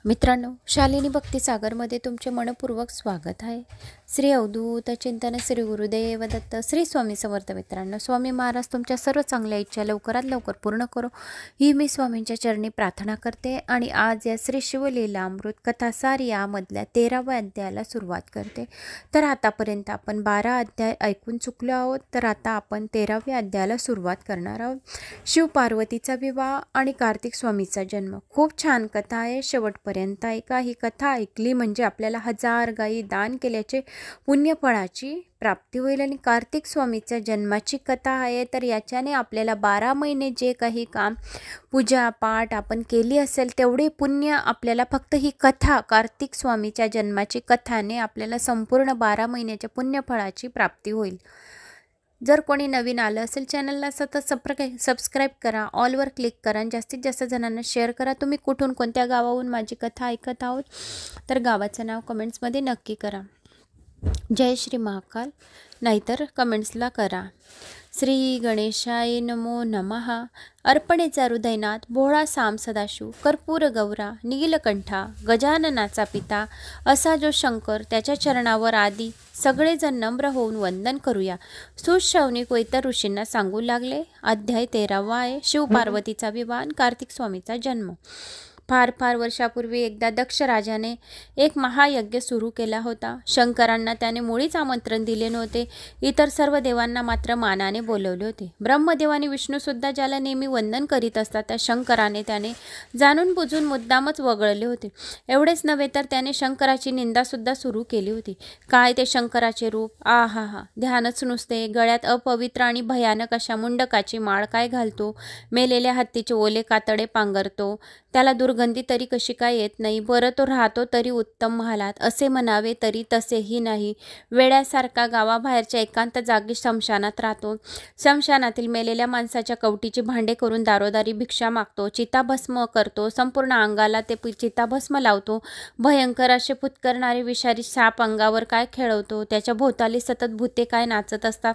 मित्रांनो, शालिनी भक्तिसागरमध्ये तुमचे मनपूर्वक स्वागत आहे। श्री अवधूत चिंतन श्री गुरुदेव दत्त श्री स्वामी समर्थ। मित्रांनो, स्वामी महाराज तुमच्या सर्व चांगल्या इच्छा लवकरात लवकर पूर्ण करो ही मी स्वामींच्या चरणी प्रार्थना करते। आणि आज या श्री शिवलीला अमृत कथासार यामधल्या 13व्या अध्यायाला सुरुवात करते। तर आतापर्यंत आपण 12 अध्याय ऐकून चुकलो आहोत, तर आता आपण 13व्या अध्यायाला सुरुवात करणार आहोत। शिव पार्वतीचा विवाह आणि कार्तिक स्वामीचा जन्म। खूप छान कथा आहे, शेवटपर्यंत ऐका। ही कथा ऐकली म्हणजे आपल्याला 1000 गायी दान केल्याचे पुण्यफळाची प्राप्ती होईल। आणि कार्तिक स्वामीच्या जन्माची कथा आहे, तर याच्याने आपल्याला 12 महिने जे काही काम पूजा पाठ आपण केली असेल तेवढे पुण्य आपल्याला फक्त ही कथा कार्तिक स्वामीच्या जन्माची कथाने आपल्याला संपूर्ण 12 महिन्याच्या पुण्यफळाची प्राप्ती होईल। जर कोणी नवीन आलं असेल चॅनलला सतत सबस्क्राईब करा, ऑलवर क्लिक करा आणि जास्तीत जास्त जणांना शेअर करा। तुम्ही कुठून कोणत्या गावाहून माझी कथा ऐकत आहोत तर गावाचं नाव कमेंट्समध्ये नक्की करा। जय श्री महाकाल नाहीतर कमेंट्सला करा। श्री गणेशाय नमो नमः। अर्पणेचा हृदयनाथ भोळा साम सदाशिव, कर्पूर गौरा नीलकंठा, गजाननाचा पिता असा जो शंकर, त्याच्या चरणावर आधी सगळेजण नम्र होऊन वंदन करूया। सुशौनिक व इतर ऋषींना सांगू लागले। अध्याय 13वा आहे, शिव पार्वतीचा विवाह आणि कार्तिक स्वामीचा जन्म। फार वर्षापूर्वी एकदा दक्ष राजाने एक महायज्ञ सुरू केला होता। शंकरांना त्याने मुळीच आमंत्रण दिले नव्हते, इतर सर्व देवांना मात्र मानाने बोलवले होते। ब्रह्मदेव आणि विष्णू सुद्धा ज्याला नेहमी वंदन करीत असतात त्या शंकराने त्याने जाणून बुजून मुद्दामच वगळले होते। एवढेच नव्हे तर त्याने शंकराची निंदा सुद्धा सुरू केली होती। काय ते शंकराचे रूप, आहा ध्यानच नुसते। गळ्यात अपवित्र आणि भयानक अशा मुंडकाची माळ काय घालतो, मेलेल्या हत्तीचे ओले कातडे पांघरतो, त्याला दुर्गंधी तरी कशी काय येत नाही, बरं तो राहतो तरी उत्तम महालात, असे म्हणावे तरी तसेही नाही। वेड्यासारखा गावाबाहेरच्या एकांत जागी शमशानात राहतो। शमशानातील मेलेल्या माणसाच्या कवटीची भांडे करून दारोदारी भिक्षा मागतो, चिताभस्म करतो, संपूर्ण अंगाला ते चिताभस्म लावतो, भयंकर असे फुत्करणारे विषारी साप अंगावर काय खेळवतो, त्याच्या भोवताली सतत भूते काय नाचत असतात।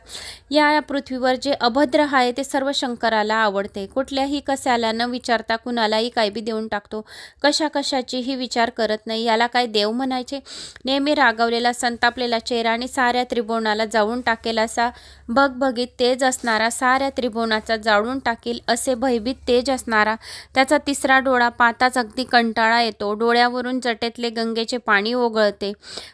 या पृथ्वीवर जे अभद्र आहे ते सर्व शंकराला आवडते। कुठल्याही कशाला न विचारता कुणालाही काय बी देऊन टाकतो, कशाचीही विचार करत नाही। याला काय देव म्हणायचे? नेहमी रागावलेला संतापलेला चेहरा आणि साऱ्या त्रिभुवनाला जाळून टाकेल असा भगभगीत तेज असणारा, साऱ्या त्रिभुवनाचा जाळून टाकील असे भयभीत तेज असणारा, त्याचा तिसरा डोळा पाहताच अगदी कंटाळा येतो, डोळ्यावरून जटेतले गंगेचे पाणी ओघळते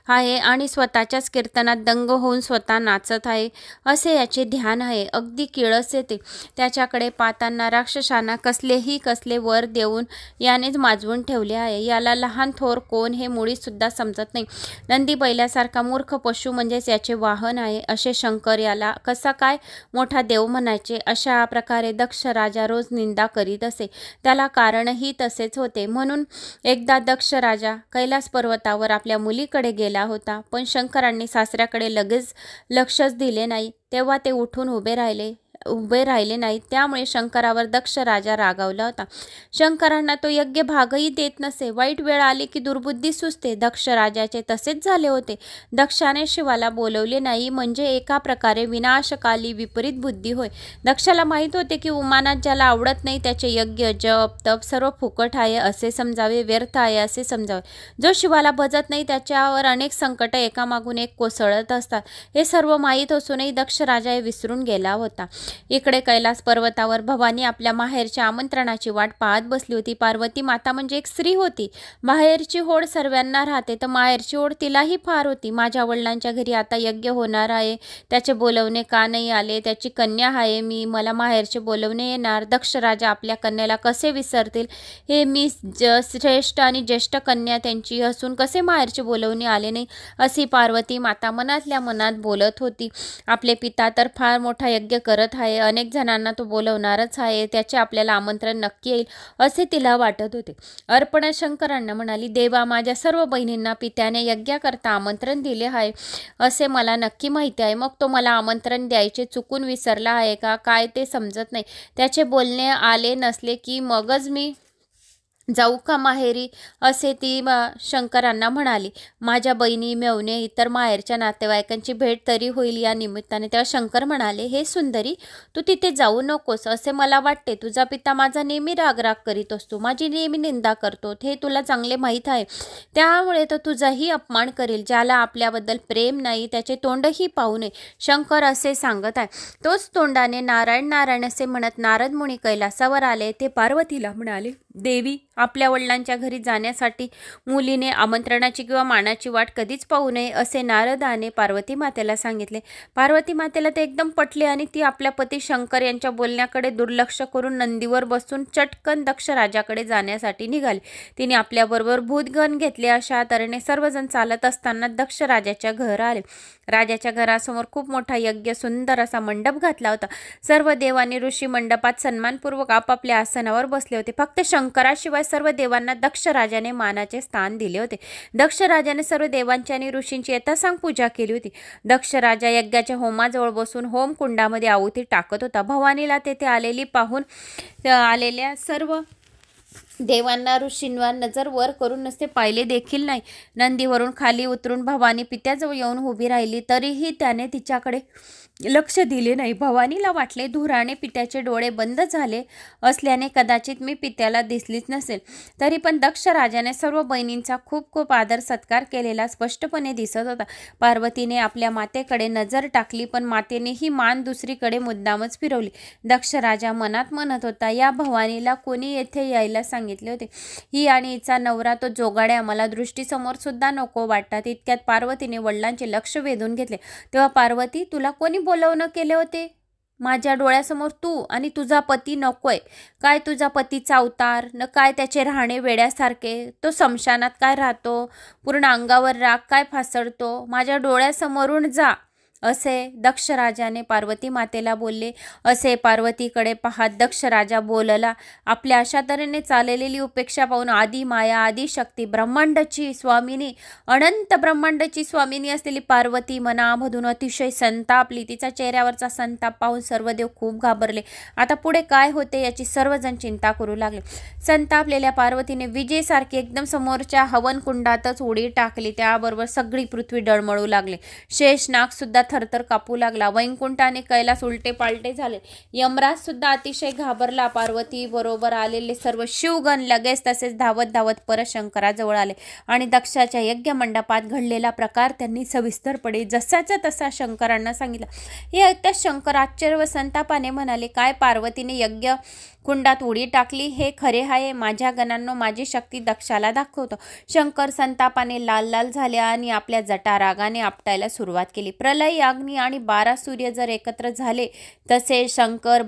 आहे आणि स्वतःच्याच कीर्तनात दंग होऊन स्वतः नाचत आहे असे याचे ध्यान आहे। अगदी किळस येते त्याच्याकडे पाहताना। राक्षसांना कसले वर देऊन यानेच माजवून ठेवले आहे। याला लहान थोर कोण हे मुळी सुद्धा समजत नाही। नंदी बैलासारखा मूर्ख पशु म्हणजेच याचे वाहन आहे असे शंकर याला कसा काय मोठा देव म्हणायचे? अशा प्रकारे दक्ष राजा रोज निंदा करीत असे। त्याला कारणही तसेच होते। म्हणून एकदा दक्ष राजा कैलास पर्वतावर आपल्या मुलीकडे गेला होता, पण शंकरांनी सासऱ्याकडे लगेच लक्षच दिले नाही। तेव्हा ते उठून उभे राहिले नाहीत, त्यामुळे शंकरावर दक्ष राजा रागावला होता। शंकरांना तो यज्ञ भागही देत नसे। वाईट वेळ आली की दुर्बुद्धी सुचते। दक्ष राजाचे तसेच झाले होते। दक्षाने शिवाला बोलवले नाही म्हणजे एका प्रकारे विनाशकाली विपरीत बुद्धी होय। दक्षाला माहीत होते की उमानात ज्याला आवडत नाही त्याचे यज्ञ जप तप सर्व फुकट आहे असे समजावे, व्यर्थ आहे असे समजावे। जो शिवाला भजत नाही त्याच्यावर अनेक संकट एकामागून एक कोसळत असतात, हे सर्व माहीत असूनही दक्ष राजा हे विसरून गेला होता। इकडे कैलास पर्वतावर भवानी आपल्या माहेरच्या आमंत्रणाची वाट पाहत बसली होती। पार्वती माता म्हणजे एक स्त्री होती। बाहेरची होड सर्वांना राहते तर माहेरची ओढ तिलाही फार होती। माझ्या वडिलांच्या घरी आता यज्ञ होणार आहे, त्याचे बोलवणे का नाही आले? त्याची कन्या आहे मी, मला माहेरचे बोलवणे येणार। दक्ष राजा आपल्या कन्याला कसे विसरतील? हे मी श्रेष्ठ आणि ज्येष्ठ कन्या त्यांची असून कसे माहेरचे बोलवणे आले नाही, अशी पार्वती माता मनातल्या मनात बोलत होती। आपले पिता तर फार मोठा यज्ञ करत आहे, अनेक जणांना तो बोलवणारच आहे, त्याचे आपल्याला आमंत्रण नक्की येईल असे तिला वाटत होते। अर्पणा शंकरांना म्हणाली, देवा माझ्या सर्व बहिणींना पित्याने यज्ञाकरता आमंत्रण दिले आहे असे मला नक्की माहिती आहे, मग तो मला आमंत्रण द्यायचे चुकून विसरला आहे का काय ते समजत नाही। त्याचे बोलणे आले नसले की मगच मी जाऊ का माहेरी, असे ती शंकरांना म्हणाली. माझ्या बहिणी मेवणे इतर माहेरच्या नातेवाईकांची भेट तरी होईल या निमित्ताने. तेव्हा शंकर म्हणाले, हे सुंदरी, तू तिथे जाऊ नकोस असे मला वाटते. तुझा पिता माझा नेहमी रागराग करीत असतो, माझी नेहमी निंदा करतो, हे तुला चांगले माहीत आहे. त्यामुळे तो तुझाही अपमान करेल. ज्याला आपल्याबद्दल प्रेम नाही त्याचे तोंडही पाहू नये, शंकर असे सांगत आहे. तोच तोंडाने नारायण नारायण असे म्हणत नारद मुनी कैलासावर आले. ते पार्वतीला म्हणाले, देवी, आपल्या वडिलांच्या घरी जाण्यासाठी मुलीने आमंत्रणाची किंवा मानाची वाट कधीच पाहू नये असे नारदाने पार्वती मातेला सांगितले. पार्वती मातेला ते एकदम पटले आणि ती आपल्या पती शंकर यांच्या बोलण्याकडे दुर्लक्ष करून नंदीवर बसून चटकन दक्ष राजाकडे जाण्यासाठी निघाली. तिने आपल्याबरोबर भूतगण घेतले. अशा तऱ्हेने सर्वजण चालत असताना दक्ष राजाच्या घर आले. राजाच्या घरासमोर खूप मोठा यज्ञ सुंदर असा मंडप घातला होता. सर्व देव आणि ऋषी मंडपात सन्मानपूर्वक आपापल्या आसनावर बसले होते. फक्त शंकराशिवाय सर्व देवांना दक्ष राजाने मानाचे स्थान दिले होते. दक्ष राजाने सर्व देवांची आणि ऋषींची यथासांग पूजा केली होती. दक्ष राजा यज्ञाच्या होमाजवळ बसून होम कुंडामध्ये आहुती टाकत होता. भवानीला तेथे आलेली पाहून आलेल्या सर्व देवांना ऋषींवर नजर वर करून नसते पाहिले देखील नाही. नंदीवरून खाली उतरून भवानी पित्याजवळ येऊन उभी राहिली, तरीही त्याने तिच्याकडे लक्ष दिले नाही. भवानीला वाटले, धुराने पित्याचे डोळे बंद झाले असल्याने कदाचित मी पित्याला दिसलीच नसेल. तरी पण दक्ष राजाने सर्व बहिणींचा खूप खूप आदर सत्कार केलेला स्पष्टपणे दिसत होता. पार्वतीने आपल्या मातेकडे नजर टाकली, पण मातेने ही मान दुसरीकडे मुद्दामच फिरवली. दक्ष राजा मनात म्हणत होता, या भवानीला कोणी येथे यायला सांगितले होते? ही आणि हिचा नवरा तो जोगाड्या मला दृष्टीसमोर सुद्धा नको वाटतात. इतक्यात पार्वतीने वडिलांचे लक्ष वेधून घेतले. तेव्हा पार्वती, तुला कोणी बोलवणं केले होते? माझ्या डोळ्यासमोर तू आणि तुझा पती नकोय. काय तुझा पतीचा अवतार न काय त्याचे राहणे वेड्यासारखे. तो स्मशानात काय राहतो, पूर्ण अंगावर राग काय फासडतो. माझ्या डोळ्यासमोरून जा असे दक्ष राजाने पार्वती मातेला बोलले. असे पार्वतीकडे पाहत दक्ष राजा बोलला. आपल्या अशा तऱ्हेने चाललेली उपेक्षा पाहून आदी माया, आदी शक्ती, ब्रह्मांडाची स्वामिनी, अनंत ब्रह्मांडाची स्वामिनी असलेली पार्वती मनामधून अतिशय संतापली. तिचा चेहऱ्यावरचा संताप पाहून सर्व देव खूप घाबरले. आता पुढे काय होते याची सर्वजण चिंता करू लागले. संतापलेल्या पार्वतीने विजेसारखी एकदम समोरच्या हवन कुंडातच उडी टाकली. त्याबरोबर सगळी पृथ्वी डळमळू लागली. शेषनाग सुद्धा थरथर कापू लागला. वैकुंठ आणि कैलास उलटे पालटे झाले. यमराज सुद्धा अतिशय घाबरला. पार्वती बरोबर आलेले सर्व शिवगण लगेच तसेच धावत धावत परत शंकराजवळ आले आणि दक्षाच्या यज्ञ मंडपात घडलेला प्रकार त्यांनी सविस्तरपणे जसाचा तसा शंकरांना सांगितला. हे ऐकताच शंकर आश्चर्य व संतापाने म्हणाले, काय पार्वतीने यज्ञ कुंडात उडी टाकली हे खरे आहे? माझ्या गणांनो, माझी शक्ती दक्षाला दाखवतो. शंकर संतापाने लाल लाल झाले आणि आपल्या जटा रागाने आपटायला सुरुवात केली. प्रलय, अग्नी आणि 12 सूर्य जर एकत्र झाले तसे शंकर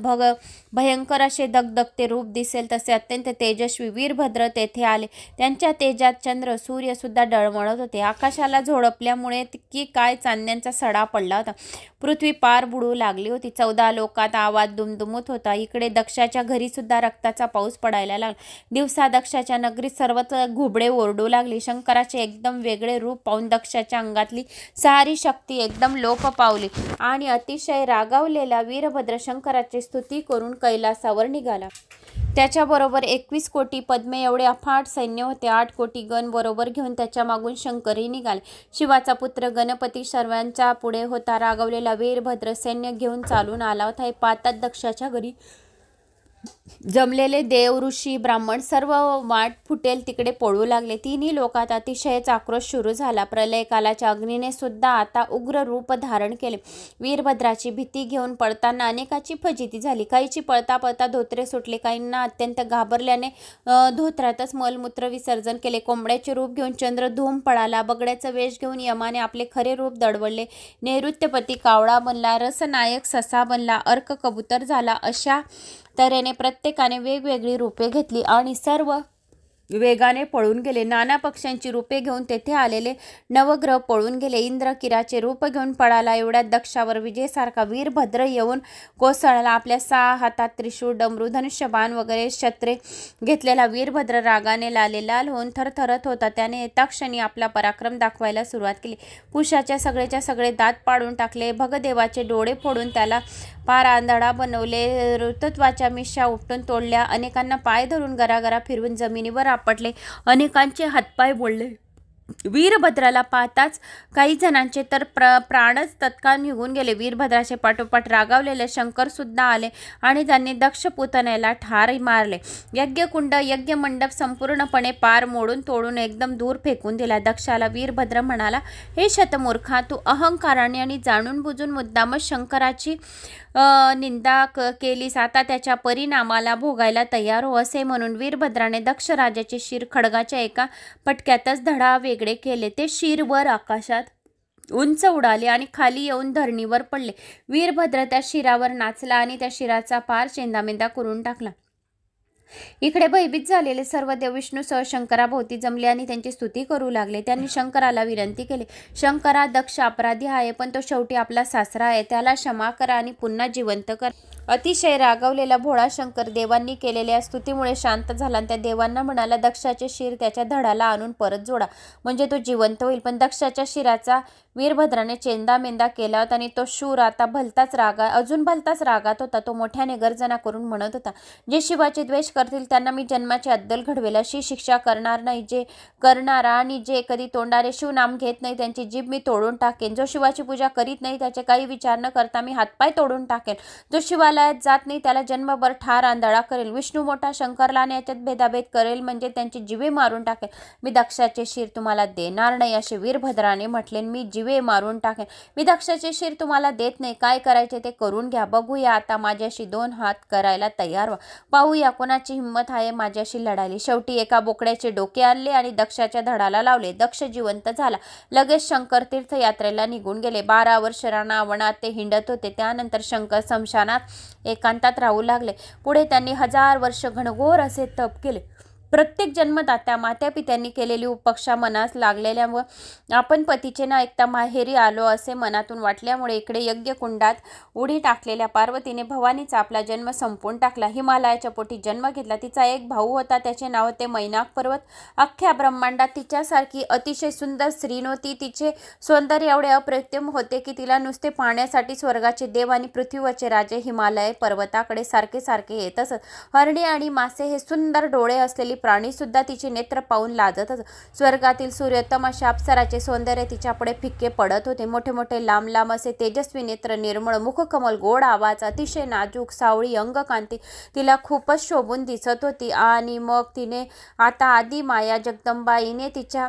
भयंकर असे दगदगते रूप दिसेल तसे अत्यंत तेजस्वी वीरभद्र तेथे आले. त्यांच्या तेजात चंद्र सूर्य सुद्धा डळमळत होते. आकाशाला झोडपल्यामुळे की काय चांदण्यांचा सडा पडला होता. पृथ्वी पार बुडू लागली होती. 14 लोकात आवाज दुमदुमत होता. इकडे दक्षाच्या घरी सुद्धा रक्ताचा पाऊस पडायला लागला. दिवसा दक्षाच्या नगरीत सर्वत्र घुबडे ओरडू लागली. शंकराचे एकदम वेगळे रूप पाहून दक्षाच्या अंगातली सारी शक्ती एकदम लोप पावली आणि अतिशय रागावलेला वीरभद्र शंकराची स्तुती करून कैलासावर निघाला. त्याच्याबरोबर 21 कोटी पद्मे एवढे अफाट सैन्य होते. 8 कोटी गण बरोबर घेऊन त्याच्या मागून शंकरही निघाले. शिवाचा पुत्र गणपती सर्वांच्या पुढे होता. रागावलेला वीरभद्र सैन्य घेऊन चालून आला होता. हे पाहतात दक्षाच्या घरी जमलेले देव, ऋषी, ब्राह्मण सर्व वाट फुटेल तिकडे पळू लागले. तिन्ही लोकात अतिशयच आक्रोश सुरू झाला. प्रलयकालाच्या अग्नीने सुद्धा आता उग्र रूप धारण केले. वीरभद्राची भीती घेऊन पळताना अनेकाची फजिती झाली. काहीची पळता पळता धोत्रे सुटले. काहींना अत्यंत घाबरल्याने धोत्रातच मलमूत्र विसर्जन केले. कोंबड्याचे रूप घेऊन चंद्र धूम पळाला. बगड्याचा वेश घेऊन यमाने आपले खरे रूप दडवले. नैऋत्यपती कावळा बनला. रसनायक ससा बनला. अर्क कबूतर झाला. अशा तऱ्हेने प्रत्येकाने वेगवेगळी रूपे घेतली आणि सर्व वेगाने पळून गेले. नाना पक्ष्यांची रूपे घेऊन तेथे आलेले नवग्रह पळून गेले. इंद्र किराचे रूप घेऊन पळाला. एवढ्यात दक्षावर विजयसारखा वीरभद्र येऊन कोसळला. आपल्या 6 हातात त्रिशूळ, डमरू, धनुष्य, बाण वगैरे शस्त्रे घेतलेला वीरभद्र रागाने लाल होऊन थरथरत होता. त्याने एकाक्षणी आपला पराक्रम दाखवायला सुरुवात केली. पुरुषाच्या सगळेच्या सगळे दात पाडून टाकले. भगदेवाचे डोळे फोडून त्याला पार आंधळा बनवले, ऋतत्वाच्या मिशा उपटून तोडल्या, अनेकांना पाय धरून गरागरा फिरवून जमिनीवर आपटले, अनेकांचे हातपाय मोडले. वीरभद्राला पाहताच काही जणांचे तर प्राणच तत्काळ निघून गेले. वीरभद्राचे पाठोपाठ रागावलेले शंकर सुद्धा आले आणि त्यांनी दक्ष पुतण्याला ठार मारले. यज्ञकुंड यज्ञमंडप संपूर्णपणे पार मोडून तोडून एकदम दूर फेकून दिला. दक्षाला वीरभद्र म्हणाला, हे शतमूर्खा, तू अहंकाराने आणि जाणून बुजून मुद्दामच शंकराची निंदा केलीस. आता त्याच्या परिणामाला भोगायला तयार हो. असे म्हणून वीरभद्राने दक्ष राजाचे शिर खडगाच्या एका पटक्यातच धडा वेगळे केले. ते शिर वर आकाशात उंच उडाले आणि खाली येऊन धरणीवर पडले. वीरभद्र त्या शिरावर नाचला आणि त्या शिराचा पार चेंदामेंदा करून टाकला. इकडे भयभीत झालेले सर्व देव विष्णूसह शंकराभोवती जमले आणि त्यांची स्तुती करू लागले. त्यांनी शंकराला विनंती केली, शंकरा, दक्ष अपराधी आहे, पण तो शेवटी आपला सासरा आहे. त्याला क्षमा करा आणि पुन्हा जिवंत करा. अतिशय रागावलेला भोळा शंकर देवांनी केलेल्या स्तुतीमुळे शांत झाला आणि त्या देवांना म्हणाला, दक्षाचे शिर त्याच्या धडाला आणून परत जोडा, म्हणजे तो जिवंत होईल. पण दक्षाच्या शिराचा वीरभद्राने चेंदामेंदा केला होता आणि तो शूर आता अजून भलताच रागात होता. तो मोठ्याने गर्जना करून म्हणत होता, जे शिवाचे द्वेष करतील त्यांना मी जन्माची अद्दल घडवेल. अशी शिक्षा करणार नाही. जे करणारा आणि जे कधी तोंडाने शिवनाम घेत नाही त्यांची जीभ मी तोडून टाकेन. जो शिवाची पूजा करीत नाही त्याचे काही विचार न करता मी हातपाय तोडून टाकेन. जो शिवालयात जात नाही त्याला जन्मभर ठार आंधळा करेल. विष्णू मोठा शंकरला आणि याच्यात भेदाभेद करेल, म्हणजे त्यांची जीवे मारून टाकेल. मी दक्षाचे शिर तुम्हाला देणार नाही असे वीरभद्राने म्हटले. मी जीवे मारून टाकेन. मी दक्षाचे शिर तुम्हाला देत नाही. काय करायचे ते करून घ्या. बघूया आता माझ्याशी 2 हात करायला तयार व्हा. पाहूया कोणाची हिंमत आहे माझ्याशी लढायली. शेवटी एका बोकड्याचे डोके आणले आणि दक्षाच्या धडाला लावले. दक्ष जिवंत झाला. लगेच शंकर तीर्थयात्रेला निघून गेले. 12 वर्ष रानावनात ते हिंडत होते. त्यानंतर शंकर स्मशानात एकांतात राहू लागले. पुढे त्यांनी 1000 वर्ष घनघोर असे तप केले. प्रत्येक जन्मदात्या मात्या पित्यांनी केलेली उपक्षा मनास लागलेल्यामुळे आपण पतीचे न ऐकता माहेरी आलो असे मनातून वाटल्यामुळे इकडे यज्ञकुंडात उडी टाकलेल्या पार्वतीने भवानीचा आपला जन्म संपवून टाकला. हिमालयाच्या पोटी जन्म घेतला. तिचा एक भाऊ होता, त्याचे नाव होते मैनाक पर्वत. अख्ख्या ब्रह्मांडात तिच्यासारखी अतिशय सुंदर स्त्री नव्हती. तिचे सौंदर्य एवढे अप्रतिम होते की तिला नुसते पाहण्यासाठी स्वर्गाचे देव आणि पृथ्वीवरचे राजे हिमालय पर्वताकडे सारखे सारखे येत असत. हरणे आणि मासे हे सुंदर डोळे असलेली प्राणी सुद्धा तिचे नेत्र पाहून लाजत असत. स्वर्गातील सूर्योत्तम अशा अप्सराचे सौंदर्य तिच्यापुढे फिक्के पडत होते. मोठे मोठे लांब लांब असे तेजस्वी नेत्र, निर्मळ मुखकमल, गोड आवाज, अतिशय नाजूक सावळी अंगकांती तिला खूपच शोभून दिसत होती. आणि मग तिने आता आदिमाया जगदंबाईने तिच्या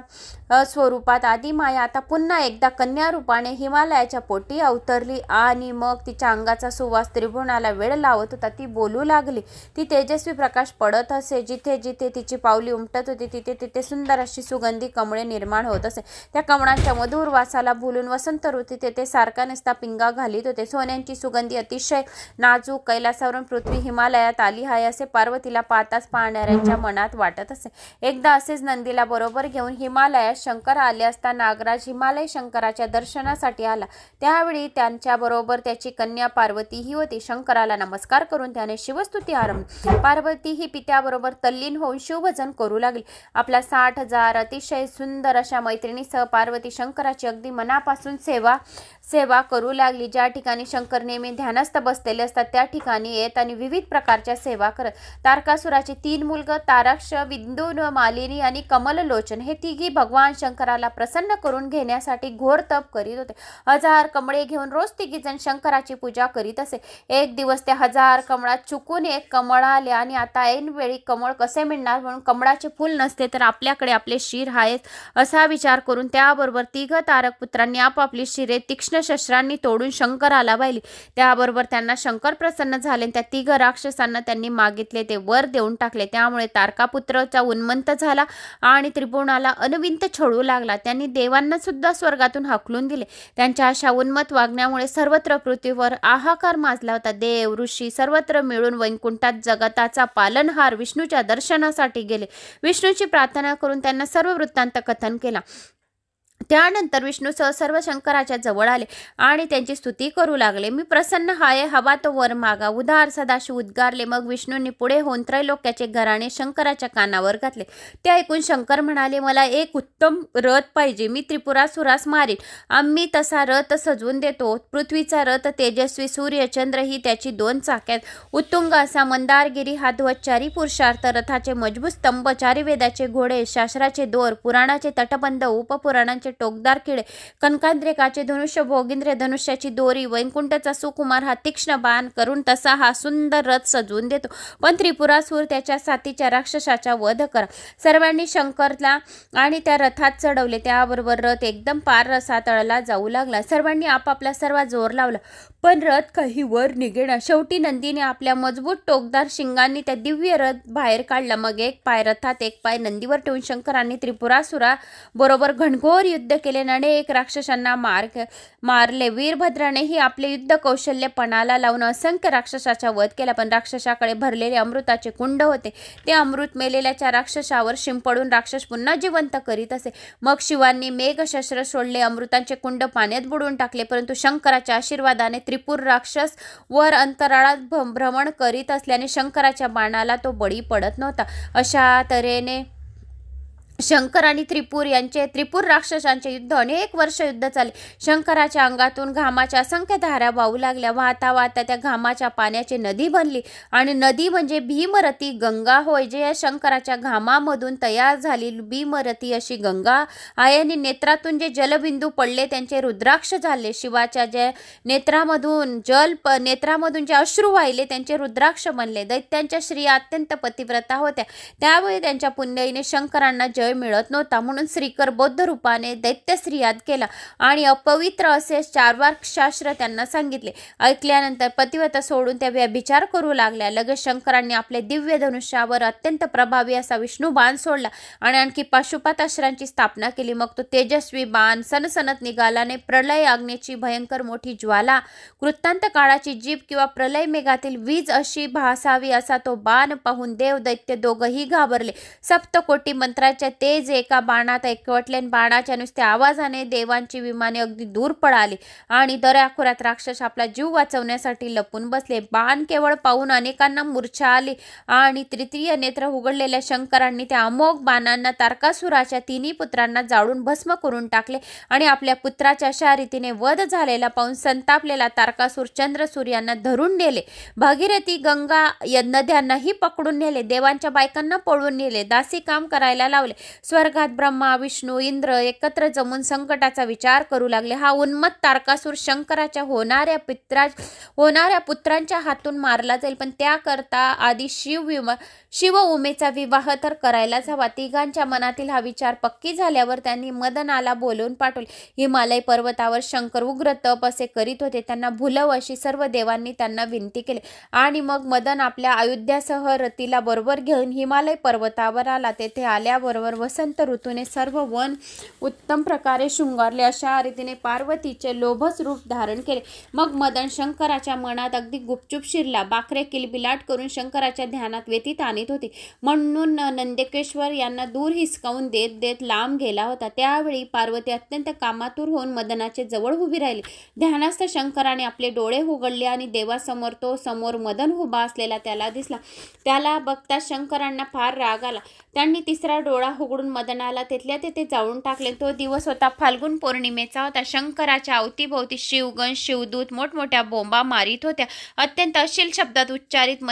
स्वरूपात आदिमाया आता पुन्हा एकदा कन्या रूपाने हिमालयाच्या पोटी अवतरली. आणि मग तिच्या अंगाचा सुवास त्रिभुवनाला वेळ लावत होता. ती बोलू लागली. ती तेजस्वी प्रकाश पडत असे. जिथे जिथे तिची पावली उमटत होती तिथे तिथे सुंदर अशी सुगंधी कमळे निर्माण होत असे. त्या कमळांच्या मधुर वासाला भुलून वसंत ऋतू तेथे सारखा नसता पिंगा घालीत होते. सोन्यांची सुगंधी अतिशय नाजूक कैलासावरून पृथ्वी हिमालयात आली आहे असे पार्वतीला पाहताच पाहणाऱ्यांच्या मनात वाटत असे. एकदा असेच नंदीला बरोबर घेऊन हिमालयात शंकर आले असता नागराज हिमालय शंकराच्या दर्शनासाठी आला. त्यावेळी त्यांच्या बरोबर त्याची कन्या पार्वतीही होती. शंकराला नमस्कार करून त्याने शिवस्तुती आरंभली. पार्वती ही पित्याबरोबर तल्लीन होऊन शिवभजन करू लागली. आपल्या 60,000 अतिशय सुंदर अशा मैत्रिणीसह पार्वती शंकराची अगदी मनापासून सेवा करू लागली. ज्या ठिकाणी शंकर नेहमी ध्यानस्थ बसलेले असतात त्या ठिकाणी येत आणि विविध प्रकारच्या सेवा करत. तारकासुराचे 3 मुलग तारक्ष, विंदून, मालिनी आणि कमललोचन हे तिघी भगवान शंकराला प्रसन्न करून घेण्यासाठी घोर तप करीत होते. 1000 कमळे घेऊन रोज तिघीजण शंकराची पूजा करीत असे. एक दिवस त्या 1000 कमळात चुकून एक कमळ आले आणि आता ऐन वेळी कमळ कसे मिळणार म्हणून कमळाचे फूल नसते तर आपल्याकडे आपले शिर आहेत असा विचार करून त्याबरोबर 3 तारकपुत्रांनी आपापली शिरे तीक्ष्ण शस्त्रांनी तोडून शंकराला वाहिली. त्याबरोबर त्यांना शंकर प्रसन्न झाले. त्या 3 राक्षसांना त्यांनी मागितले ते वर देऊन टाकले. त्यामुळे तारकापुत्रचा उन्मंत झाला आणि त्रिभुवनाला अनविंत छळू लागला. त्यांनी देवांना सुद्धा स्वर्गातून हाकलून दिले. त्यांच्या अशा उन्मत्त वागण्यामुळे सर्वत्र पृथ्वीवर हाहाकार माजला होता. देव ऋषी सर्वत्र मिळून वैकुंठात जगताचा पालनहार विष्णूच्या दर्शनासाठी गेले. विष्णूची प्रार्थना करून त्यांना सर्व वृत्तांत कथन केला. त्यानंतर विष्णूसह सर्व शंकराच्या जवळ आले आणि त्यांची स्तुती करू लागले. मी प्रसन्न आहे, हवा तो वर मागा, उदार सदाशिव उद्गारले. मग विष्णूंनी पुढे होऊन त्रैलोक्याचे घराणे शंकराच्या कानावर घातले. ते ऐकून शंकर म्हणाले, मला एक उत्तम रथ पाहिजे. मी त्रिपुरासुरास मारीन. आम्ही तसा रथ सजवून देतो. पृथ्वीचा रथ तेजस्वी, सूर्य चंद्र ही त्याची 2 चाक्यात, उत्तुंग असा मंदारगिरी हा ध्वज, 4 पुरुषार्थ, रथाचे मजबूत स्तंभ, 4 वेदाचे घोडे, शास्त्राचे दोर, पुराणाचे तटबंध, उपपुराणांचे टोकदार किडे, कनकाद्रिकाचे धनुष्य, भोगिंद्र धनुष्याची दोरी, वैकुंठचा सुकुमार हा तीक्ष्ण बाण करून तसा हा सुंदर रथ सजवून देतो. पण त्रिपुरासूर त्याच्या साथीच्या राक्षसाचा वध करा. सर्वांनी शंकरला आणि त्या रथात चढवले. त्याबरोबर रथ एकदम पार रसातळला जाऊ लागला. सर्वांनी आपापला सर्व जोर लावला, पण रथ काही वर निघेना. शेवटी नंदीने आपल्या मजबूत टोकदार शिंगांनी त्या दिव्य रथ बाहेर काढला. मग एक पाय रथात, एक पाय नंदीवर ठेवून शंकरांनी त्रिपुरासुरा बरोबर घनघोर युद्ध केले. अनेक राक्षसांना मारले. वीरभद्रानेही आपले युद्ध कौशल्य पणाला लावून असंख्य राक्षसाचा वध केला. पण राक्षसाकडे भरलेले अमृताचे कुंड होते. ते अमृत मेलेल्याच्या राक्षसावर शिंपडून राक्षस पुन्हा जिवंत करीत असे. मग शिवांनी मेघशस्त्र सोडले, अमृतांचे कुंड पाण्यात बुडवून टाकले. परंतु शंकराच्या आशीर्वादाने त्रिपुर राक्षस वर अंतराळात भ्रमण करीत असल्याने शंकराच्या बाणाला तो बळी पडत नव्हता. अशा तऱ्हेने शंकर आणि त्रिपुर राक्षसांचे युद्ध अनेक वर्ष युद्ध चालले. शंकराच्या अंगातून घामाच्या असंख्य धारा वाहू लागल्या. वाहता वाहता त्या घामाच्या पाण्याची नदी बनली आणि नदी म्हणजे भीमरती गंगा होय, जे या शंकराच्या घामामधून तयार झाली भीमरती अशी गंगा आहे. आणि नेत्रातून जे जलबिंदू पडले त्यांचे रुद्राक्ष झाले. शिवाच्या जे नेत्रामधून जे अश्रू वाहिले त्यांचे रुद्राक्ष बनले. दैत्यांच्या स्त्रिया अत्यंत पतिव्रता होत्या. त्यावेळी त्यांच्या पुण्याईने शंकरांना जय मिळत नव्हता. म्हणून श्रीकर बौद्ध रूपाने दैत्य स्त्रियाद केला आणि अपवित्र असे चार्वाक शास्त्र त्यांना सांगितले. ऐकल्यानंतर पतिव्रता सोडून त्या व्यभिचार करू लागल्या. लगेच शंकरांनी आपले दिव्य धनुष्यावर अत्यंत प्रभावी असा विष्णू बाण सोडला आणि आणखी पाशुपतास्त्रांची स्थापना केली. मग तो तेजस्वी बाण सनसनत निघाल्याने प्रलय आग्नेची भयंकर मोठी ज्वाला, कृत्तांत काळाची जीभ किंवा प्रलय मेघातील वीज अशी भासावी असा तो बाण पाहून देव दैत्य दोघंही घाबरले. सप्तकोटी मंत्राच्या तेज एका बाणात एकवटले. बाणाच्या नुसत्या आवाजाने देवांची विमाने अगदी दूर पळाली आणि दऱ्याखोऱ्यात राक्षस आपला जीव वाचवण्यासाठी लपून बसले. बाण केवळ पाहून अनेकांना मूर्छा आली आणि तृतीय नेत्र उघडलेल्या शंकरांनी त्या अमोघ बाणांना तारकासुराच्या 3 पुत्रांना जाळून भस्म करून टाकले आणि आपल्या पुत्राच्या अशा रीतीने वध झालेला पाहून संतापलेला तारकासूर चंद्रसूर यांना धरून नेले. भागीरथी गंगा नद्यांनाही पकडून नेले. देवांच्या बायकांना पळवून नेले. दासी काम करायला लावले. स्वर्गात ब्रह्मा विष्णू इंद्र एकत्र जमून संकटाचा विचार करू लागले. हा उन्मत्त तारकासूर शंकराच्या होणाऱ्या पुत्रांच्या हातून मारला जाईल, पण त्याकरता आधी शिव उमेचा विवाह तर करायलाच हवा. तिघांच्या मनातील हा विचार पक्की झाल्यावर त्यांनी मदनाला बोलवून पाठवले. हिमालय पर्वतावर शंकर उग्र तप असे करीत होते. त्यांना भुलव अशी सर्व देवांनी त्यांना विनंती केली आणि मग मदन आपल्या अयोध्यासह रतीला बरोबर घेऊन हिमालय पर्वतावर आला. तेथे आल्याबरोबर वसंत ऋतूने सर्व वन उत्तम प्रकारे शृंगारले. अशा रीतीने पार्वतीचे लोभस रूप धारण केले. मग मदन शंकराच्या मनात अगदी गुपचूप शिरला. बाकरे किलबिलाट करून शंकराच्या ध्यानात व्यतीत आणीत होती. म्हणून नंदकेश्वर यांना दूर हिसकावून देत देत लांब गेला होता. त्यावेळी पार्वती अत्यंत कामातुर होऊन मदनाचे जवळ उभी राहिली. ध्यानस्थ शंकराने आपले डोळे उघडले आणि देवासमोर तो समोर मदन उभा असलेला त्याला दिसला. त्याला बघता शंकरांना फार राग आला. त्यांनी तिसरा डोळा उघडून मदनाला तेथल्या तेथे जाळून टाकले. तो दिवस होता फाल्गुन पौर्णिमेचा होता. शंकराच्या अवतीभोवती शिवगण शिवदूत मोठमोठ्या बोंबा मारित होत्या. अत्यंत अश्लील शब्दात उच्चारित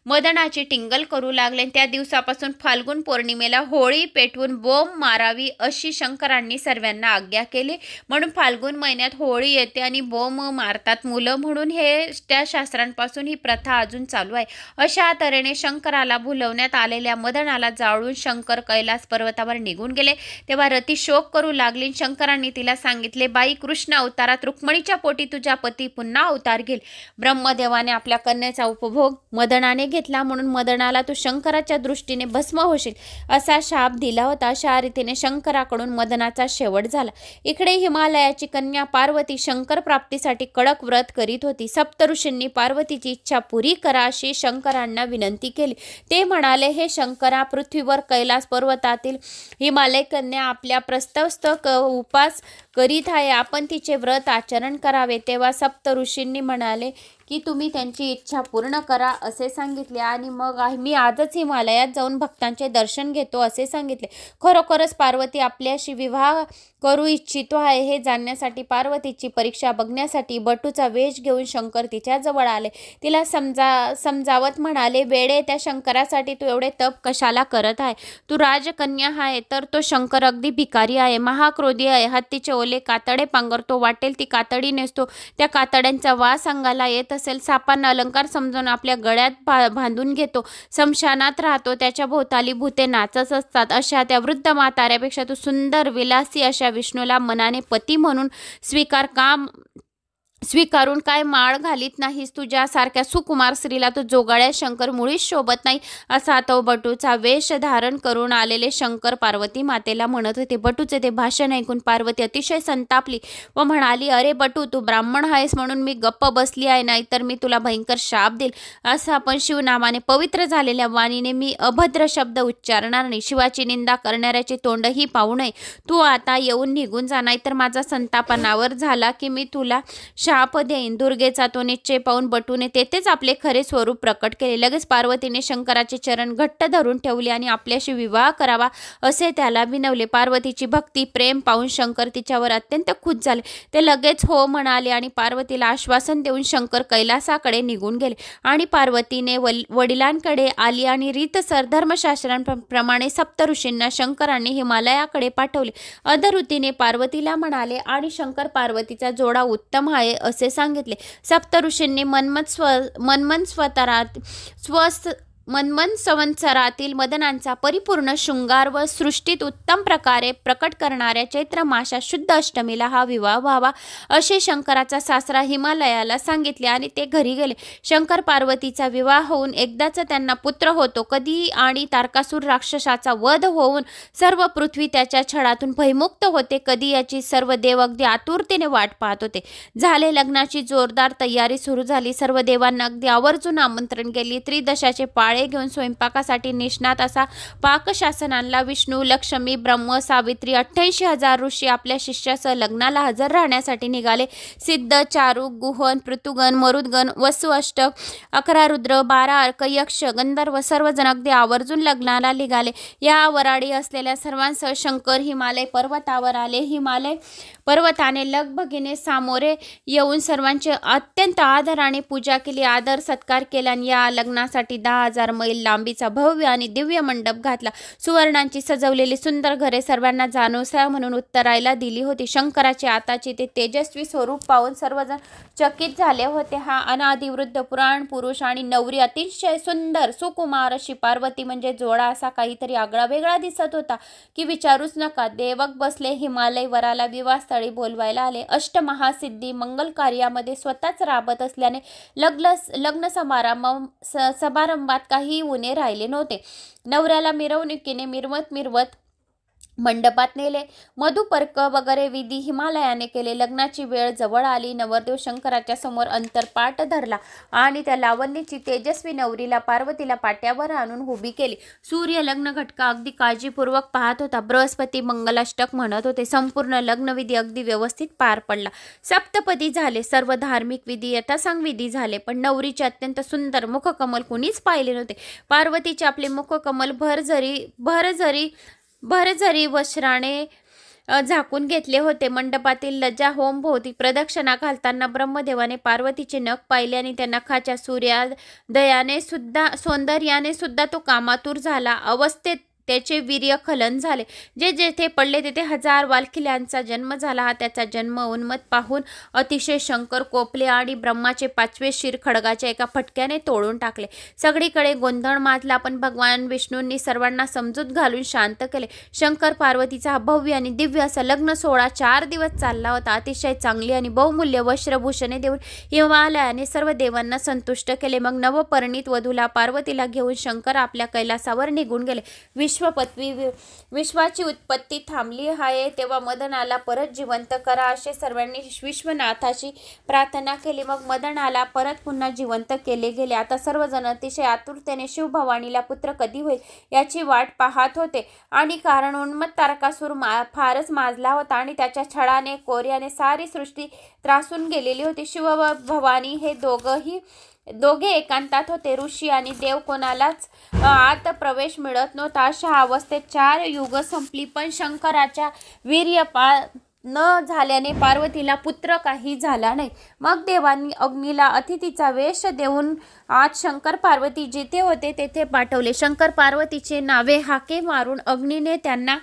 मदनाची टिंगल करू लागले. त्या दिवसापासून फाल्गुन पौर्णिमेला होळी पेटवून बोंब मारावी अशी शंकरांनी सर्वांना आज्ञा केली. म्हणून फाल्गुन महिन्यात होळी येते आणि बोंब मारतात मुलं, म्हणून हे त्या शास्त्रांपासून ही प्रथा अजून चालू आहे. अशा तऱ्हेने शंकराला भुलवण्यात आलेल्या मदनाला जाळून शंकर कैलास पर्वतावर निघून गेले. तेव्हा रती शोक करू लागली. शंकरांनी तिला सांगितले, बाई, कृष्ण अवतारात रुक्मिणीच्या पोटी तुझ्या पती पुन्हा अवतार घेईल. ब्रह्मदेवाने आपल्या कन्येचा उपभोग मदनाने घेतला, म्हणून मदनाला तू शंकराच्या दृष्टीने भस्म होशील असा शाप दिला होता. अशा रीतीने शंकराकडून मदनाचा शेवट झाला. इकडे हिमालयाची कन्या पार्वती शंकर प्राप्तीसाठी कडक व्रत करीत होती. सप्तऋषींनी पार्वतीची इच्छा पुरी करा अशी शंकरांना विनंती केली. ते म्हणाले, हे शंकरा, पृथ्वीवर कैलास पर्वतातील हिमालय कन्या आपल्या प्रस्तवस्थ उपास करीत आहे, आपण तिचे व्रत आचरण करावे. तेव्हा सप्त ऋषींनी म्हणाले की तुम्ही त्यांची इच्छा पूर्ण करा असे सांगितले आणि मग मी आजच हिमालयात जाऊन भक्तांचे दर्शन घेतो असे सांगितले. खरोखरच पार्वती आपल्याशी विवाह करू इच्छितो आहे हे जाणण्यासाठी पार्वतीची परीक्षा बघण्यासाठी बटूचा वेश घेऊन शंकर तिच्या जवळ आले. तिला समजावत म्हणाले, वेडे, त्या शंकरासाठी तू एवढे तप कशाला करत आहे? तू राजकन्या आहे तर तो शंकर अगदी भिकारी आहे, महाक्रोधी आहे, हत्तीचे ओले कातडे पांघरतो, वाटेल ती कातडी नेसतो, त्या कातड्यांचा वास अंगाला येत असेल, सापांना अलंकार समजून आपल्या गळ्यात बांधून घेतो, स्मशानात राहतो, त्याच्या भोवताली भूते नाचत असतात, अशा त्या वृद्ध म्हाताऱ्यापेक्षा तू सुंदर विलासी अशा विष्णूला मनाने पती म्हणून स्वीकारून काय माळ घालीत नाहीस? तुझ्यासारख्या सुकुमार स्त्रीला तो जोगाड्या शंकर मुळीच शोभत नाही असा तो बटूचा वेश धारण करून आलेले शंकर पार्वती मातेला म्हणत होते. बटूचे ते भाषण ऐकून पार्वती अतिशय संतापली व म्हणाली, अरे बटू, तू ब्राह्मण आहेस म्हणून मी गप्प बसली आहे, नाहीतर मी तुला भयंकर शाप देईल. असं आपण शिवनामाने पवित्र झालेल्या वाणीने मी अभद्र शब्द उच्चारणार नाही. शिवाची निंदा करणाऱ्याचे तोंडही पाहू नये. तू आता येऊन निघून जा, नाहीतर माझा संतापनावर झाला की मी तुला शाप देईन. दुर्गेचा तो निश्चय पाहून बटूने तेथेच आपले खरे स्वरूप प्रकट केले. लगेच पार्वतीने शंकराचे चरण घट्ट धरून ठेवले आणि आपल्याशी विवाह करावा असे त्याला विनवले. पार्वतीची भक्ती प्रेम पाहून शंकर तिच्यावर अत्यंत खुश झाले. ते लगेच हो म्हणाले आणि पार्वतीला आश्वासन देऊन शंकर कैलासाकडे निघून गेले आणि पार्वतीने वडिलांकडे आली आणि रीतसर धर्मशास्त्रांप्रमाणे सप्तऋषींना शंकरांनी हिमालयाकडे पाठवले. अधरुतीने पार्वतीला म्हणाले आणि शंकर पार्वतीचा जोडा उत्तम आहे असे सांगितले. सप्तऋषींनी संवत्सरातील मदनांचा परिपूर्ण शृंगार व सृष्टीत उत्तम प्रकारे प्रकट करणाऱ्या चैत्र मासात शुद्ध अष्टमीला हा विवाह व्हावा असे शंकराचा सासरा हिमालयाला सांगितले आणि ते घरी गेले. शंकर पार्वतीचा विवाह होऊन एकदाच त्यांना पुत्र होतो कधी आणि तारकासूर राक्षसाचा वध होऊन सर्व पृथ्वी त्याच्या छळातून भयमुक्त होते कधी याची सर्व देव अगदी आतुरतेने वाट पाहत होते. झाले. लग्नाची जोरदार तयारी सुरू झाली. सर्व देवांना अगदी आवर्जून आमंत्रण केली. त्रिदशाचे पाळे घेऊन स्वयंपाकासाठी निष्णात असा पाकशासन आणला. विष्णू, लक्ष्मी, ब्रह्म, सावित्री, 88,000 ऋषी आपल्या शिष्यासह लग्नाला हजर राहण्यासाठी निघाले. सिद्ध, चारुक, गुहन, पृथुगण, मरुदगण, वसु अष्टक, 11 रुद्र, 12 अर्क, यक्ष, गंधर्व सर्वजण अगदी आवर्जून लग्नाला निघाले. या वराडी असलेल्या सर्वांसह शंकर हिमालय पर्वतावर आले. हिमालय पर्वताने लगबगीने सामोरे येऊन सर्वांची अत्यंत आदराने पूजा केली, आदर सत्कार केला आणि या लग्नासाठी 10,000 मैल लांबीचा भव्य आणि दिव्य मंडप घातला. सुवर्णांची सजवलेली सुंदर घरे सर्वांना जानोत्सव म्हणून उत्तरायला दिली होती. शंकराचे आताचे ते तेजस्वी स्वरूप पाहून सर्वजण चकित झाले होते. हा अनादिवृद्ध पुराण पुरुष आणि नवरी अतिशय सुंदर सुकुमार अशी पार्वती म्हणजे जोडा असा काहीतरी आगळा वेगळा दिसत होता की विचारूच नका. देवक बसले. हिमालय वराला विवाहस्थळी बोलवायला आले. अष्टमहासिद्धी मंगल कार्यामध्ये स्वतःच राबत असल्याने लग्न समारंभात काही उणे राहिले नव्हते. नवऱ्याला मिरवणुकीने मिरवत मंडपात नेले. मधुपर्क वगैरे विधी हिमालयाने केले. लग्नाची वेळ जवळ आली. नवरदेव शंकराच्या समोर अंतरपाट धरला आणि त्या लावणीची तेजस्वी नवरीला पार्वतीला पाट्यावर आणून उभी केली. सूर्य लग्न घटका अगदी काळजीपूर्वक पाहत होता. बृहस्पती मंगलाष्टक म्हणत होते. संपूर्ण लग्नविधी अगदी व्यवस्थित पार पडला. सप्तपदी झाले. सर्व धार्मिक विधी यथासांग विधी झाले. पण नवरीचे अत्यंत सुंदर मुखकमल कुणीच पाहिले नव्हते. पार्वतीचे आपले मुखकमल भरझरी वस्त्राने झाकून घेतले होते. मंडपातील लज्जा होम भोवती प्रदक्षिणा घालताना ब्रह्मदेवाने पार्वतीचे नख पाहिले आणि त्या नखाच्या सौंदर्याने सुद्धा तो कामातूर झाला. अवस्थेत त्याचे वीर्यखलन झाले. जे जेथे पडले तेथे 1000 वालखिल्यांचा जन्म झाला. हा त्याचा जन्म उन्मत पाहून अतिशय शंकर कोपले आणि ब्रह्माचे 5वे शिर खड्गाच्या एका फटक्याने तोडून टाकले. सगळीकडे गोंधळ माजला. पण भगवान विष्णूंनी सर्वांना समजूत घालून शांत केले. शंकर पार्वतीचा हा भव्य आणि दिव्य असा लग्न सोहळा 4 दिवस चालला होता. अतिशय चांगली आणि बहुमूल्य वस्त्रभूषणे देऊन हिमालयाने सर्व देवांना संतुष्ट केले. मग नवपरिणीत वधूला पार्वतीला घेऊन शंकर आपल्या कैलासावर निघून गेले. विश्वाची उत्पत्ती थांबली आहे तेव्हा मदनाला परत जिवंत करा असे सर्वांनी विश्वनाथाची प्रार्थना केली. मग मदनाला परत पुन्हा जिवंत केले गेले. आता सर्वजण अतिशय आतुरतेने शिवभवानीला पुत्र कधी होईल याची वाट पाहत होते. आणि कारण उन्मत्त तारकासूर फारच माजला होता आणि त्याच्या छळाने कोर्याने सारी सृष्टी त्रासून गेलेली होती. शिव व भवानी हे दोघे एकांतात होते. ऋषी आणि देव कोणालाच आत प्रवेश मिळत नव्हता. अशा अवस्थेत 4 युग संपली पण शंकराच्या वीर्य न झाल्याने पार्वतीला पुत्र काही झाला नाही. मग देवांनी अग्नीला अतिथीचा वेश देऊन आज शंकर पार्वती जिथे होते तेथे पाठवले. शंकर पार्वतीचे नावे हाके मारून अग्नीने त्यांना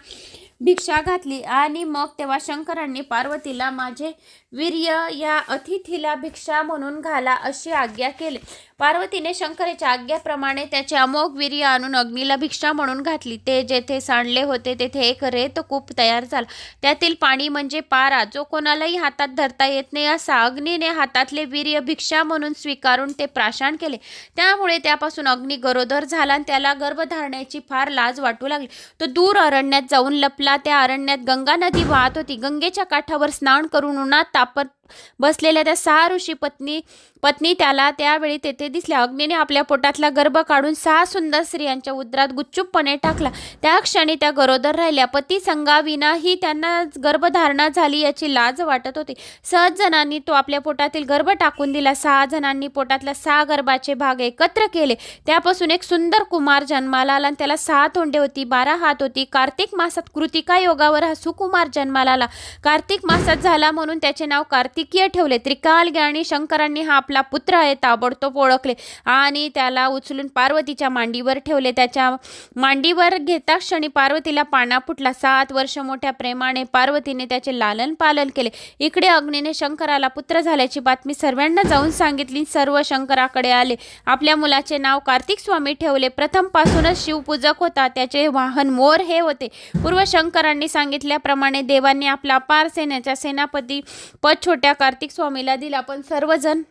भिक्षा घातली आणि मग तेव्हा शंकरांनी पार्वतीला माझे वीर्य या अतिथीला भिक्षा म्हणून घाला अशी आज्ञा केली. पार्वतीने शंकराच्या आज्ञेप्रमाणे त्याचे अमोघ वीर्य आणून अग्नीला भिक्षा म्हणून घातली. ते जेथे सांडले होते तेथे एक रेतकूप तयार झाला. त्यातील पाणी म्हणजे पारा जो कोणालाही हातात धरता येत नाही असा. अग्नीने हातातले वीर्य भिक्षा म्हणून स्वीकारून ते प्राशन केले. त्यामुळे त्यापासून अग्नी गरोदर झाला आणि त्याला गर्भधारण्याची फार लाज वाटू लागली. तो दूर अरण्यात जाऊन लपला. त्या अरण्यात गंगा नदी वाहत होती. गंगेच्या काठावर स्नान करून उन्हात तापत बसलेल्या त्या 6 ऋषी पत्नी त्याला त्यावेळी तेथे दिसल्या. अग्नीने आपल्या पोटातला गर्भ काढून 6 सुंदर स्त्रियांच्या उदरात गुपचूपपणे टाकला. त्या क्षणी त्या गरोदर राहिल्या. पती संगाविनाही त्यांना गर्भधारणा झाली याची लाज वाटत होती. 7 जणांनी तो आपल्या पोटातील गर्भ टाकून दिला. 6 जणांनी पोटातल्या 6 गर्भाचे भाग एकत्र केले. त्यापासून एक सुंदर कुमार जन्माला आला आणि त्याला 6 तोंडे होती, 12 हात होती. कार्तिक मासात कृतिका योगावर हा सुकुमार जन्माला आला. कार्तिक मासात झाला म्हणून त्याचे नाव कार्तिकीय ठेवले. त्रिकालज्ञानी शंकरांनी हा आपला पुत्र आहे ताबडतोब ओळखले आणि त्याला उचलून पार्वतीच्या मांडीवर ठेवले. त्याच्या मांडीवर घेता क्षणी पार्वतीला पाणा फुटला. 7 वर्ष मोठ्या प्रेमाने पार्वतीने त्याचे लालन पालन केले. इकडे अग्नीने शंकराला पुत्र झाल्याची बातमी सर्वांना जाऊन सांगितली. सर्व शंकराकडे आले. आपल्या मुलाचे नाव कार्तिक स्वामी ठेवले. प्रथमपासूनच शिवपूजक होता. त्याचे वाहन मोर हे होते. पूर्व शंकरांनी सांगितल्याप्रमाणे देवांनी आपला अपार सेनेचा सेनापती पद छोट्या कार्तिक स्वामीला दिला. पण सर्वजण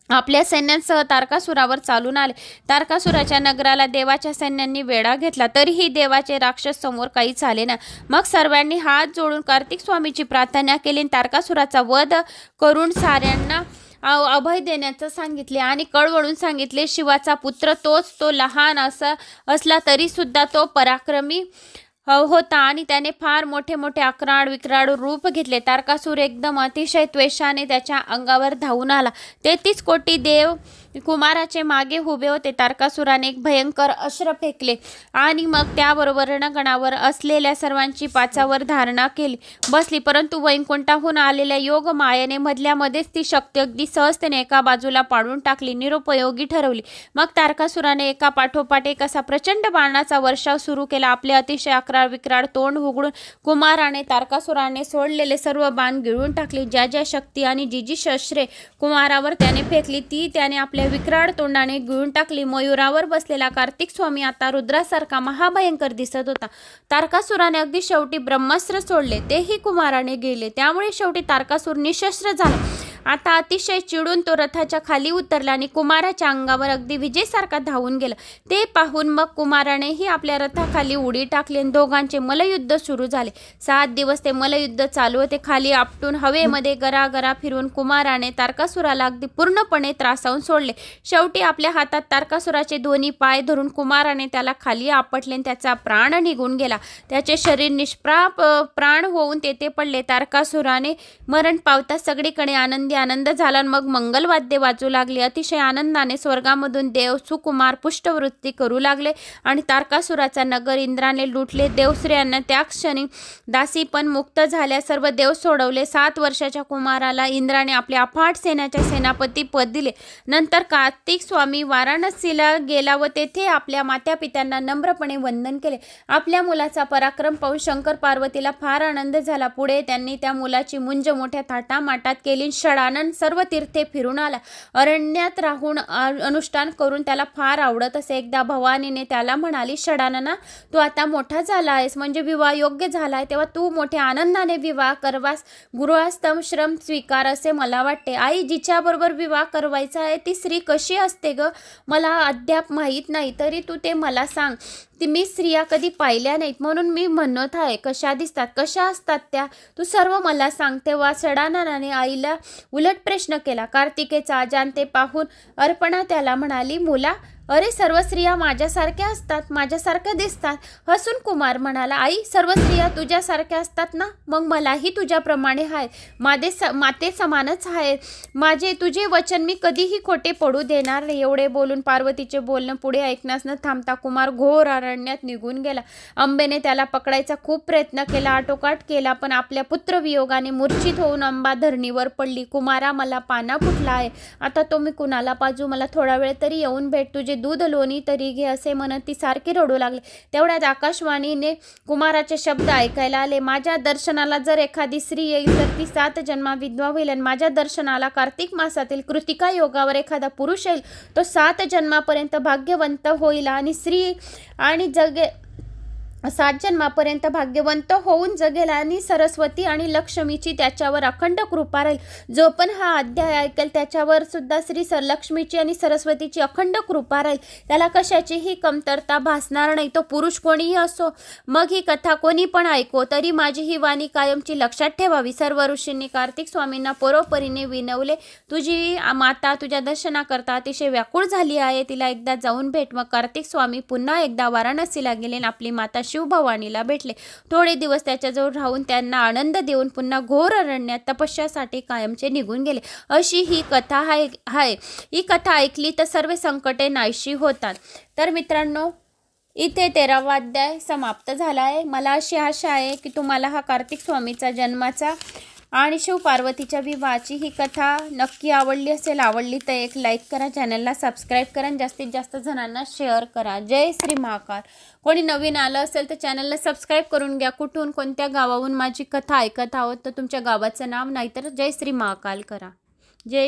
आपल्या सैन्यांसह तारकासुरावर चालून आले. तारकासुराच्या नगराला देवाच्या सैन्यांनी वेढा घेतला तरीही देवाचे राक्षस समोर काहीच आले ना. मग सर्वांनी हात जोडून कार्तिक स्वामीची प्रार्थना केली. तारकासुराचा वध करून साऱ्यांना अभय देण्याचं सांगितले आणि कळवळून सांगितले शिवाचा पुत्र तोच. तो लहान असला तरी सुद्धा तो पराक्रमी होता आणि त्याने फार मोठे मोठे आक्राड विक्राड रूप घेतले. तारकासूर एकदम अतिशय त्वेषाने त्याच्या अंगावर धावून आला. 33 कोटी देव कुमाराचे मागे उभे होते. तारकासुराने एक भयंकर अस्त्र फेकले आणि मग त्याबरोबर रणगणावर असलेल्या सर्वांची पाचावर धारणा केली बसली. परंतु वैकुंठाहून आलेल्या योग मायेने मधल्यामध्येच ती शक्ती अगदी सहजतेने एका बाजूला पाडून टाकली, निरुपयोगी ठरवली. मग तारकासुराने एका पाठोपाठ एक असा प्रचंड बाणाचा वर्षाव सुरू केला. आपले अतिशय अक्राळ विक्राळ तोंड उघडून कुमाराने तारकासुराने सोडलेले सर्व बाण गिळून टाकले. ज्या ज्या शक्ती आणि जी शस्त्रे कुमारावर त्याने फेकली ती त्याने आपल्या विक्राळ तोंडाने गिळून टाकली. मयुरावर बसलेला कार्तिक स्वामी आता रुद्रासारखा महाभयंकर दिसत होता. तारकासुराने अगदी शेवटी ब्रह्मास्त्र सोडले, तेही कुमाराने गेले. त्यामुळे शेवटी तारकासूर निशस्त्र झाला. आता अतिशय चिडून तो रथाच्या खाली उतरला आणि कुमाराच्या अंगावर अगदी विजेसारखा धावून गेला. ते पाहून मग कुमारानेही आपल्या रथाखाली उडी टाकली आणि दोघांचे मल्लयुद्ध सुरू झाले. 7 दिवस ते मल्लयुद्ध चालू होते. खाली आपटून हवेमध्ये गरागरा फिरून कुमाराने तारकासुराला अगदी पूर्णपणे त्रासावून सोडले. शेवटी आपल्या हातात तारकासुराचे दोन्ही पाय धरून कुमाराने त्याला खाली आपटले आणि त्याचा प्राण निघून गेला. त्याचे शरीर निष्प्राप प्राण होऊन तेथे पडले. तारकासुराने मरण पावता सगळीकडे आनंद झाला. मग मंगलवाद्य वाजू लागले. अतिशय आनंदाने स्वर्गामधून देव सुकुमार पुष्टवृत्ती करू लागले आणि तारकासुराचा नगर इंद्राने लुटले. देवश्रेयांना त्या क्षणी दासी पण मुक्त झाल्या. सर्व देव सोडवले. 7 वर्षाच्या कुमाराला इंद्राने आपल्या अफाट सेनाच्या सेनापती पद दिले. नंतर कार्तिक स्वामी वाराणसीला गेला व तेथे आपल्या मातापित्यांना नम्रपणे वंदन केले. आपल्या मुलाचा पराक्रम पाहून शंकर पार्वतीला फार आनंद झाला. पुढे त्यांनी त्या मुलाची मुंज मोठ्या थाटामाटात केली. षडानन सर्व तीर्थे फिरून आला. अरण्यात राहून अनुष्ठान करून त्याला फार आवडत असे. एकदा भवानीने त्याला म्हणाली, षडानना तू आता मोठा झाला आहेस म्हणजे विवाह योग्य झाला आहे, तेव्हा तू मोठ्या आनंदाने विवाह करवास गृहस्थम श्रम स्वीकार असे मला वाटते. आई, जिच्याबरोबर विवाह करवायचा आहे ती स्त्री कशी असते ग? मला अद्याप माहीत नाही, तरी तू ते मला सांग. मी स्त्रिया कधी पाहिल्या नाहीत, म्हणून मी म्हणत आहे कशा दिसतात, कशा असतात त्या, तू सर्व मला सांग. तेव्हा षडाननाने आईला उलट प्रश्न केला. कार्तिकेचा अजाणते पाहून अर्पणा त्याला म्हणाली, मुला, अरे सर्व स्त्रिया माझ्यासारख्या असतात, माझ्यासारख्या दिसतात. हसून कुमार म्हणाला, आई, सर्व स्त्रिया तुझ्यासारख्या असतात ना, मग मलाही तुझ्याप्रमाणे आहे, माते समानच आहेत. तुझे वचन मी कधीही खोटे पडू देणार नाही. एवढे बोलून पार्वतीचे बोलणं पुढे ऐकण्यास न थांबता कुमार घोर अरण्यात निघून गेला. अंबेने त्याला पकडायचा खूप प्रयत्न केला, आटोकाट केला, पण आपल्या पुत्रवियोगाने मूर्छित होऊन अंबा धरणीवर पडली. कुमारा, मला पाना फुटला आहे, आता तो मी कुणाला पाजू, मला थोडा वेळ तरी येऊन भेट, तुझे दूध लोणी तरी घे, असे म्हणत ती सारखी रडू लागली. तेवढ्यात आकाशवाणीने कुमाराचे शब्द ऐकायला आले. माझ्या दर्शनाला जर एखादी स्त्री येईल तर ती 7 जन्मा विधवा होईल, आणि माझ्या दर्शनाला कार्तिक मासातील कृतिका योगावर एखादा पुरुष येईल, तो 7 जन्मापर्यंत भाग्यवंत होईल, आणि स्त्री आणि 7 जन्मापर्यंत भाग्यवंत होऊन जगेल, आणि सरस्वती आणि लक्ष्मीची त्याच्यावर अखंड कृपा राहील. जो पण हा अध्याय ऐकेल त्याच्यावर सुद्धा श्री लक्ष्मीची आणि सरस्वतीची अखंड कृपा राहील, त्याला कशाचीही कमतरता भासणार नाही. तो पुरुष कोणीही असो, मग ही कथा कोणी पण ऐको, तरी माझी ही वाणी कायमची लक्षात ठेवावी. सर्व ऋषींनी कार्तिक स्वामींना परोपरीने विनवले. तुझी माता तुझ्या दर्शनाकरता अतिशय व्याकुळ झाली आहे, तिला एकदा जाऊन भेट. मग कार्तिक स्वामी पुन्हा एकदा वाराणसीला गेले आणि आपली माता शिवभवानीला भेटले. थोडे दिवस त्याच्याजवळ राहून त्यांना आनंद देऊन पुन्हा घोर अरण्यात तपस्यासाठी कायमचे निघून गेले. अशी ही कथा आहे. ही कथा ऐकली तर सर्व संकटे नाहीशी होतात. तर मित्रांनो, इथे 13वा अध्याय समाप्त झाला आहे. मला अशी आशा आहे की तुम्हाला हा कार्तिक स्वामीचा जन्माचा आणि शिवपार्वतीच्या विवाहाची ही कथा नक्की आवडली असेल. आवडली तर एक लाईक करा, चॅनलला सबस्क्राईब करा, जास्तीत जास्त जणांना शेअर करा. जय श्री महाकाल. कोणी नवीन आलं असेल तर चॅनलला सबस्क्राईब करून घ्या. कुठून कोणत्या गावाहून माझी कथा ऐकत आहोत तर तुमच्या गावाचं नाव, नाहीतर जय श्री महाकाल करा. जय